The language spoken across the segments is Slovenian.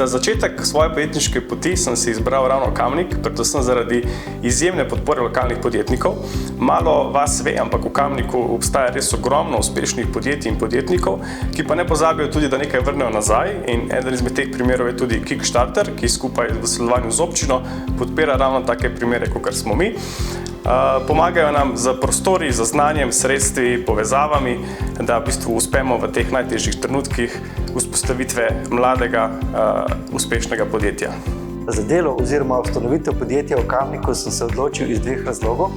začetek svoje podjetniške poti sem si izbral ravno Kamnik, predvsem zaradi izjemne podpore lokalnih podjetnikov. Malo vas ve, ampak v Kamniku obstaja res ogromno uspešnih podjetij in podjetnikov, ki pa ne pozabijo tudi, da nekaj vrnejo nazaj, in eden izmed teh primerov je tudi Kickstarter, ki skupaj v sodelovanju z občino podpira ravno take primere, kot smo mi. Pomagajo nam z prostori, z znanjem, sredstvi, povezavami, da v bistvu uspemo v teh najtežjih trenutkih vzpostavitve mladega, uspešnega podjetja. Za delo oziroma ustanovitev podjetja v Kamniku sem se odločil iz dveh razlogov.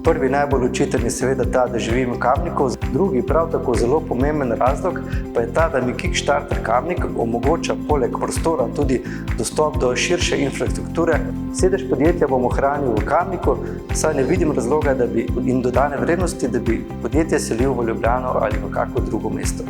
Prvi, najbolj očiten, je seveda ta, da živim v Kamniku. Drugi, prav tako zelo pomemben razlog, pa je ta, da mi Kickstarter Kamnik omogoča poleg prostora tudi dostop do širše infrastrukture. Sedež podjetja bom ohranil v Kamniku, saj ne vidim razloga in dodane vrednosti, da bi podjetje selil v Ljubljano ali v kako drugo mesto.